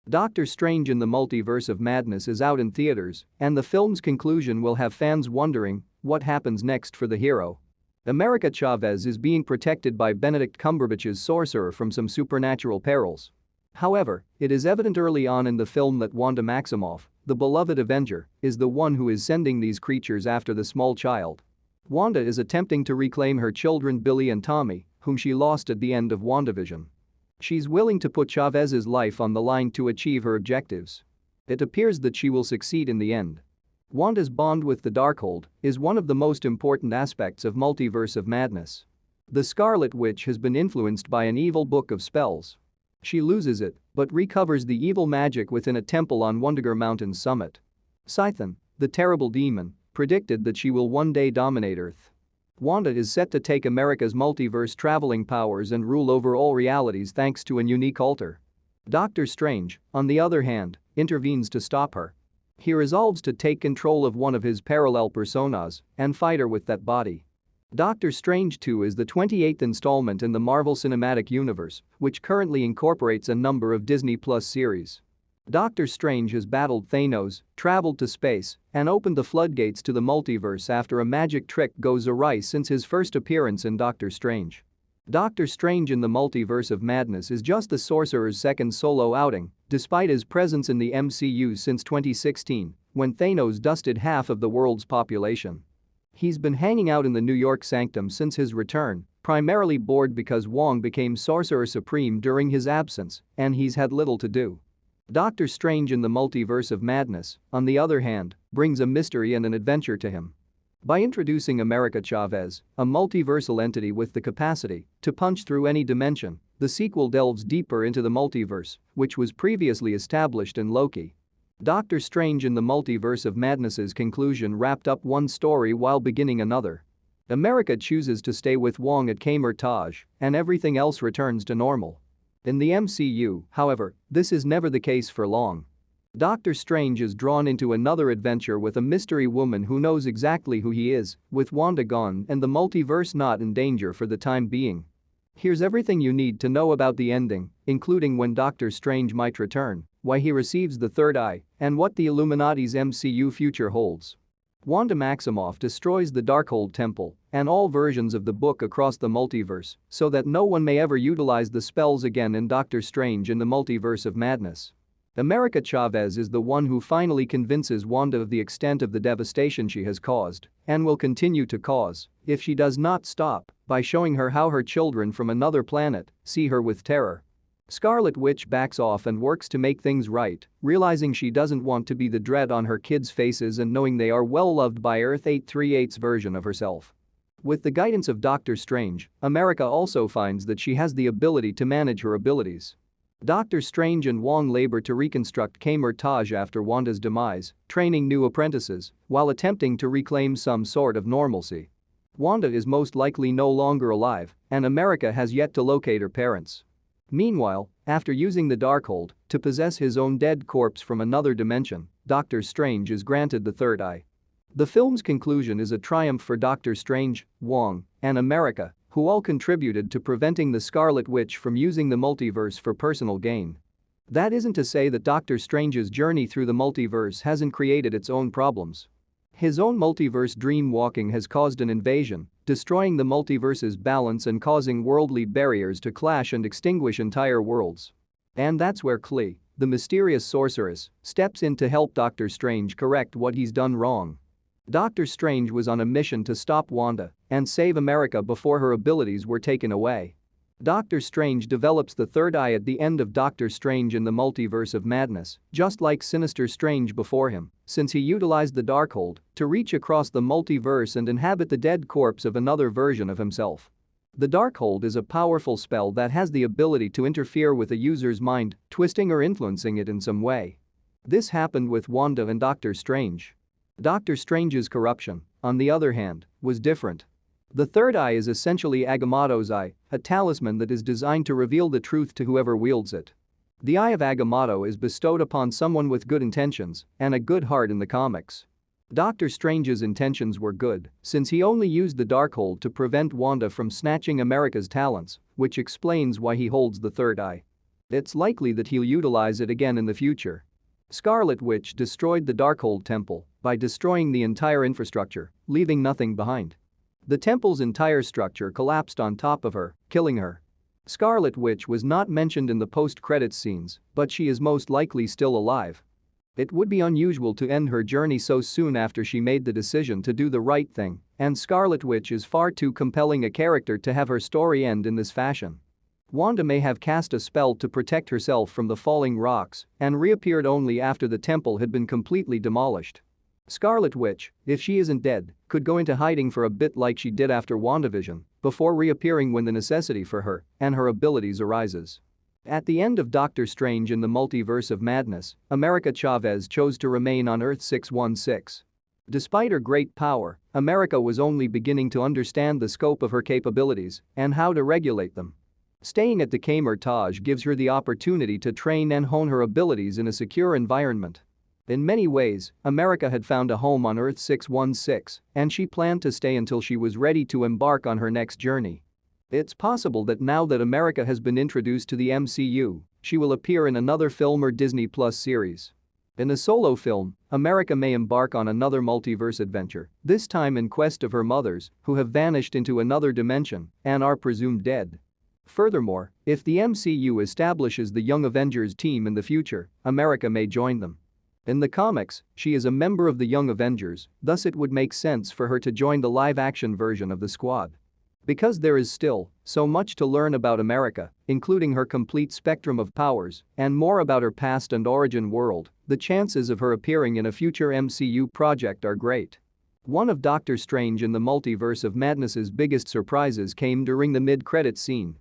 Doctor Strange in the Multiverse of Madness is out in theaters, and the film's conclusion will have fans wondering what happens next for the hero. America Chavez is being protected by Benedict Cumberbatch's sorcerer from some supernatural perils. However, it is evident early on in the film that Wanda Maximoff, the beloved Avenger, is the one who is sending these creatures after the small child. Wanda is attempting to reclaim her children Billy and Tommy, whom she lost at the end of WandaVision. She's willing to put Chavez's life on the line to achieve her objectives. It appears that she will succeed in the end. Wanda's bond with the Darkhold is one of the most important aspects of Multiverse of Madness. The Scarlet Witch has been influenced by an evil book of spells. She loses it, but recovers the evil magic within a temple on Wundiger Mountain's summit. Scython, the terrible demon, predicted that she will one day dominate Earth. Wanda is set to take America's multiverse traveling powers and rule over all realities thanks to a unique altar. Doctor Strange, on the other hand, intervenes to stop her. He resolves to take control of one of his parallel personas and fight her with that body. Doctor Strange 2 is the 28th installment in the Marvel Cinematic Universe, which currently incorporates a number of Disney Plus series. Doctor Strange has battled Thanos, traveled to space, and opened the floodgates to the multiverse after a magic trick goes awry since his first appearance in Doctor Strange. Doctor Strange in the Multiverse of Madness is just the Sorcerer's second solo outing, despite his presence in the MCU since 2016, when Thanos dusted half of the world's population. He's been hanging out in the New York Sanctum since his return, primarily bored because Wong became Sorcerer Supreme during his absence, and he's had little to do. Doctor Strange in the Multiverse of Madness, on the other hand, brings a mystery and an adventure to him. By introducing America Chavez, a multiversal entity with the capacity to punch through any dimension, the sequel delves deeper into the multiverse, which was previously established in Loki. Doctor Strange in the Multiverse of Madness's conclusion wrapped up one story while beginning another. America chooses to stay with Wong at Kamar-Taj, and everything else returns to normal. In the MCU, however, this is never the case for long. Doctor Strange is drawn into another adventure with a mystery woman who knows exactly who he is, with Wanda gone and the multiverse not in danger for the time being. Here's everything you need to know about the ending, including when Doctor Strange might return, why he receives the third eye, and what the Illuminati's MCU future holds. Wanda Maximoff destroys the Darkhold temple and all versions of the book across the multiverse so that no one may ever utilize the spells again in Doctor Strange in the Multiverse of Madness. America Chavez is the one who finally convinces Wanda of the extent of the devastation she has caused and will continue to cause if she does not stop by showing her how her children from another planet see her with terror. Scarlet Witch backs off and works to make things right, realizing she doesn't want to be the dread on her kids' faces and knowing they are well loved by Earth 838's version of herself. With the guidance of Doctor Strange, America also finds that she has the ability to manage her abilities. Doctor Strange and Wong labor to reconstruct Kamar-Taj after Wanda's demise, training new apprentices while attempting to reclaim some sort of normalcy. Wanda is most likely no longer alive, and America has yet to locate her parents. Meanwhile, after using the Darkhold to possess his own dead corpse from another dimension, Doctor Strange is granted the third eye. The film's conclusion is a triumph for Doctor Strange, Wong, and America, who all contributed to preventing the Scarlet Witch from using the multiverse for personal gain. That isn't to say that Doctor Strange's journey through the multiverse hasn't created its own problems. His own multiverse dream walking has caused an invasion, destroying the multiverse's balance and causing worldly barriers to clash and extinguish entire worlds. And that's where Klee, the mysterious sorceress, steps in to help Doctor Strange correct what he's done wrong. Doctor Strange was on a mission to stop Wanda and save America before her abilities were taken away. Doctor Strange develops the third eye at the end of Doctor Strange in the Multiverse of Madness, just like Sinister Strange before him, since he utilized the Darkhold to reach across the multiverse and inhabit the dead corpse of another version of himself. The Darkhold is a powerful spell that has the ability to interfere with a user's mind, twisting or influencing it in some way. This happened with Wanda and Doctor Strange. Doctor Strange's corruption, on the other hand, was different. The third eye is essentially Agamotto's eye, a talisman that is designed to reveal the truth to whoever wields it. The Eye of Agamotto is bestowed upon someone with good intentions and a good heart in the comics. Doctor Strange's intentions were good, since he only used the Darkhold to prevent Wanda from snatching America's talents, which explains why he holds the third eye. It's likely that he'll utilize it again in the future. Scarlet Witch destroyed the Darkhold temple by destroying the entire infrastructure, leaving nothing behind. The temple's entire structure collapsed on top of her, killing her. Scarlet Witch was not mentioned in the post-credits scenes, but she is most likely still alive. It would be unusual to end her journey so soon after she made the decision to do the right thing, and Scarlet Witch is far too compelling a character to have her story end in this fashion. Wanda may have cast a spell to protect herself from the falling rocks and reappeared only after the temple had been completely demolished. Scarlet Witch, if she isn't dead, could go into hiding for a bit like she did after WandaVision, before reappearing when the necessity for her and her abilities arises. At the end of Doctor Strange in the Multiverse of Madness, America Chavez chose to remain on Earth 616. Despite her great power, America was only beginning to understand the scope of her capabilities and how to regulate them. Staying at the Camertage gives her the opportunity to train and hone her abilities in a secure environment. In many ways, America had found a home on Earth 616, and she planned to stay until she was ready to embark on her next journey. It's possible that now that America has been introduced to the MCU, she will appear in another film or Disney Plus series. In a solo film, America may embark on another multiverse adventure, this time in quest of her mothers, who have vanished into another dimension and are presumed dead. Furthermore, if the MCU establishes the Young Avengers team in the future, America may join them. In the comics, she is a member of the Young Avengers, thus it would make sense for her to join the live-action version of the squad. Because there is still so much to learn about America, including her complete spectrum of powers and more about her past and origin world, the chances of her appearing in a future MCU project are great. One of Doctor Strange in the Multiverse of Madness's biggest surprises came during the mid-credits scene.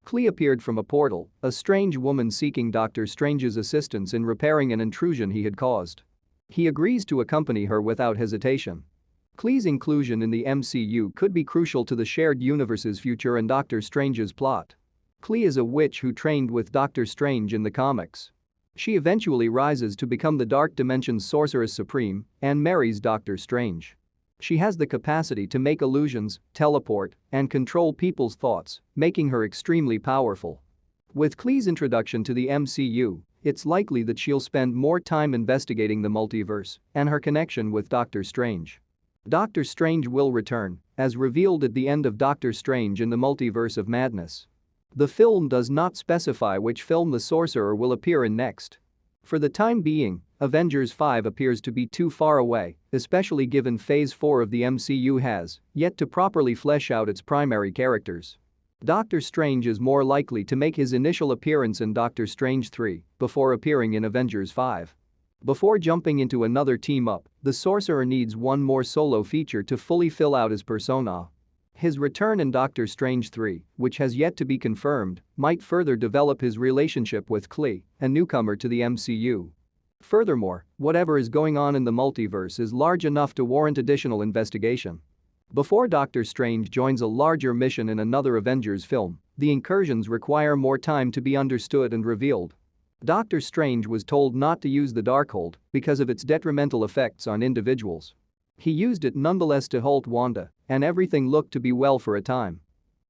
Clea appeared from a portal, a strange woman seeking Doctor Strange's assistance in repairing an intrusion he had caused. He agrees to accompany her without hesitation. Clea's inclusion in the MCU could be crucial to the shared universe's future and Doctor Strange's plot. Clea is a witch who trained with Doctor Strange in the comics. She eventually rises to become the Dark Dimension's Sorceress Supreme and marries Doctor Strange. She has the capacity to make illusions, teleport, and control people's thoughts, making her extremely powerful. With Clea's introduction to the MCU, it's likely that she'll spend more time investigating the multiverse and her connection with Doctor Strange. Doctor Strange will return, as revealed at the end of Doctor Strange in the Multiverse of Madness. The film does not specify which film the sorcerer will appear in next. For the time being, Avengers 5 appears to be too far away, especially given Phase 4 of the MCU has yet to properly flesh out its primary characters. Doctor Strange is more likely to make his initial appearance in Doctor Strange 3 before appearing in Avengers 5. Before jumping into another team-up, the sorcerer needs one more solo feature to fully fill out his persona. His return in Doctor Strange 3, which has yet to be confirmed, might further develop his relationship with Clea, a newcomer to the MCU. Furthermore, whatever is going on in the multiverse is large enough to warrant additional investigation. Before Doctor Strange joins a larger mission in another Avengers film, the incursions require more time to be understood and revealed. Doctor Strange was told not to use the Darkhold because of its detrimental effects on individuals. He used it nonetheless to halt Wanda, and everything looked to be well for a time.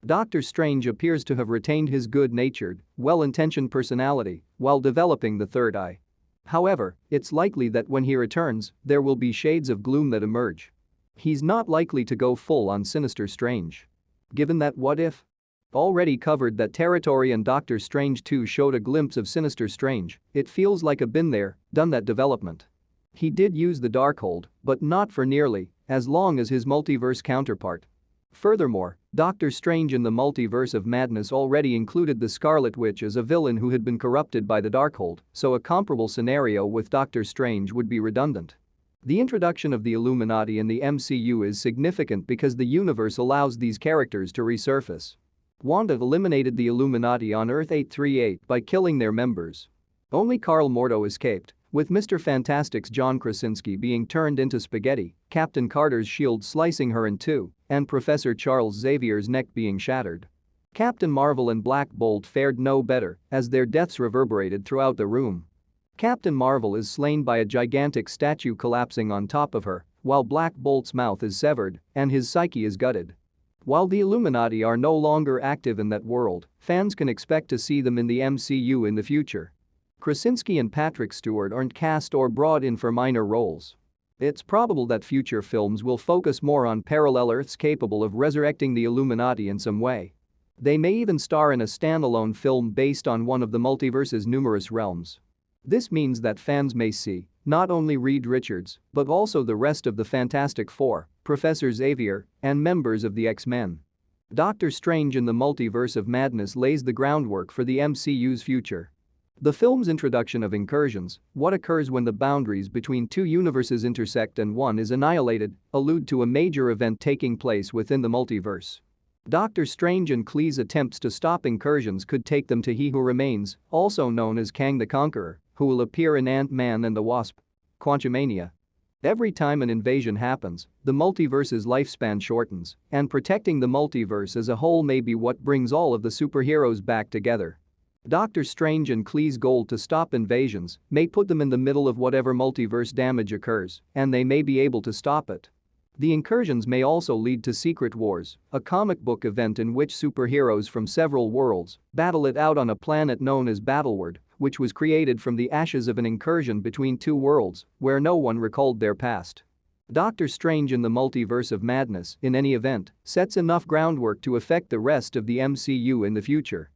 Doctor Strange appears to have retained his good-natured, well-intentioned personality while developing the third eye. However, it's likely that when he returns, there will be shades of gloom that emerge. He's not likely to go full on Sinister Strange. Given that What If? Already covered that territory and Doctor Strange 2 showed a glimpse of Sinister Strange, it feels like a been there, done that development. He did use the Darkhold, but not for nearly as long as his multiverse counterpart. Furthermore, Doctor Strange in the Multiverse of Madness already included the Scarlet Witch as a villain who had been corrupted by the Darkhold, so a comparable scenario with Doctor Strange would be redundant. The introduction of the Illuminati in the MCU is significant because the universe allows these characters to resurface. Wanda eliminated the Illuminati on Earth 838 by killing their members. Only Karl Mordo escaped, with Mr. Fantastic's John Krasinski being turned into spaghetti, Captain Carter's shield slicing her in two, and Professor Charles Xavier's neck being shattered. Captain Marvel and Black Bolt fared no better, as their deaths reverberated throughout the room. Captain Marvel is slain by a gigantic statue collapsing on top of her, while Black Bolt's mouth is severed and his psyche is gutted. While the Illuminati are no longer active in that world, fans can expect to see them in the MCU in the future. Krasinski and Patrick Stewart aren't cast or brought in for minor roles. It's probable that future films will focus more on parallel Earths capable of resurrecting the Illuminati in some way. They may even star in a standalone film based on one of the multiverse's numerous realms. This means that fans may see not only Reed Richards but also the rest of the Fantastic Four, Professor Xavier, and members of the X-Men. Doctor Strange in the Multiverse of Madness lays the groundwork for the MCU's future. The film's introduction of incursions, what occurs when the boundaries between two universes intersect and one is annihilated, allude to a major event taking place within the multiverse. Doctor Strange and Clee's attempts to stop incursions could take them to He Who Remains, also known as Kang the Conqueror, who will appear in Ant-Man and the Wasp. Quantumania. Every time an invasion happens, the multiverse's lifespan shortens, and protecting the multiverse as a whole may be what brings all of the superheroes back together. Doctor Strange and Clee's goal to stop invasions may put them in the middle of whatever multiverse damage occurs, and they may be able to stop it. The incursions may also lead to Secret Wars, a comic book event in which superheroes from several worlds battle it out on a planet known as Battleworld, which was created from the ashes of an incursion between two worlds where no one recalled their past. Doctor Strange in the Multiverse of Madness, in any event, sets enough groundwork to affect the rest of the MCU in the future.